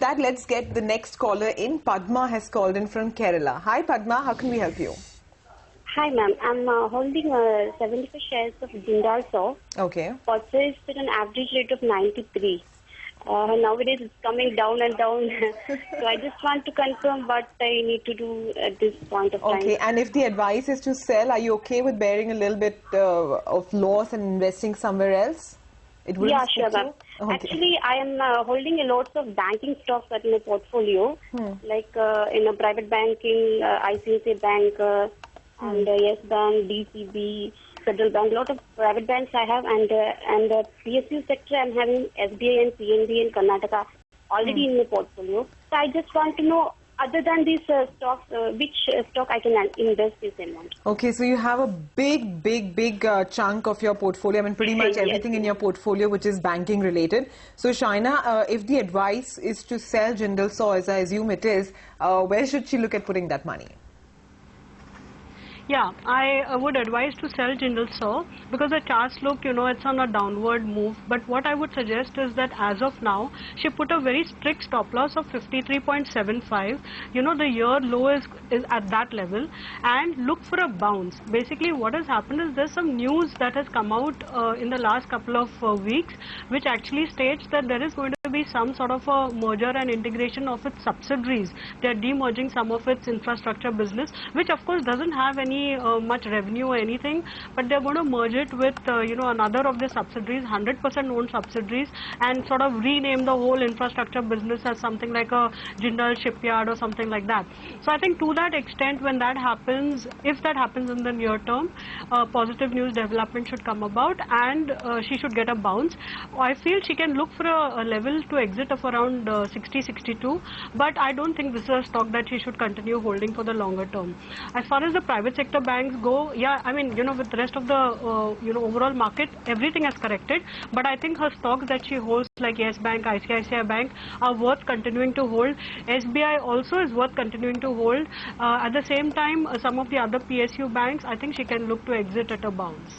that, let's get the next caller in. Padma has called in from Kerala. Hi Padma, how can we help you? Hi ma'am, I'm holding 75 shares of Jindal SAW. Okay. Purchased at an average rate of 93. Nowadays it's coming down and down. So I just want to confirm what I need to do at this point of time. Okay, and if the advice is to sell, are you okay with bearing a little bit of loss and investing somewhere else? It will. Yeah, sure ma'am. Okay. Actually, I am holding a lot of banking stocks in my portfolio, like in a private banking, ICICI Bank, and Yes Bank, DCB, Federal Bank. A lot of private banks I have, and PSU sector I'm having SBI and PNB in Karnataka already in my portfolio. So I just want to know, other than these stocks, which stock I can invest this amount? Okay, so you have a big chunk of your portfolio. I mean, pretty much everything in your portfolio which is banking related. So Shaina, if the advice is to sell Jindal SAW, as I assume it is, where should she look at putting that money? Yeah, I would advise to sell Jindal SAW because the charts look, it's on a downward move. But what I would suggest is that as of now, she put a very strict stop loss of 53.75. The year low is at that level, and look for a bounce. Basically, what has happened is there's some news that has come out in the last couple of weeks, which actually states that there is going to be some sort of a merger and integration of its subsidiaries. They are demerging some of its infrastructure business, which of course doesn't have any much revenue or anything, but they're going to merge it with another of the subsidiaries, 100% owned subsidiaries, and sort of rename the whole infrastructure business as something like a Jindal Shipyard or something like that. So I think to that extent, when that happens, if that happens in the near term, positive news development should come about, and she should get a bounce. I feel she can look for a level to exit of around 60-62, but I don't think this is a stock that she should continue holding for the longer term. As far as the private sector banks go, yeah, I mean, with the rest of the overall market, everything has corrected, but I think her stocks that she holds, like Yes Bank, ICICI Bank, are worth continuing to hold. SBI also is worth continuing to hold. At the same time, some of the other PSU banks, I think she can look to exit at a bounce.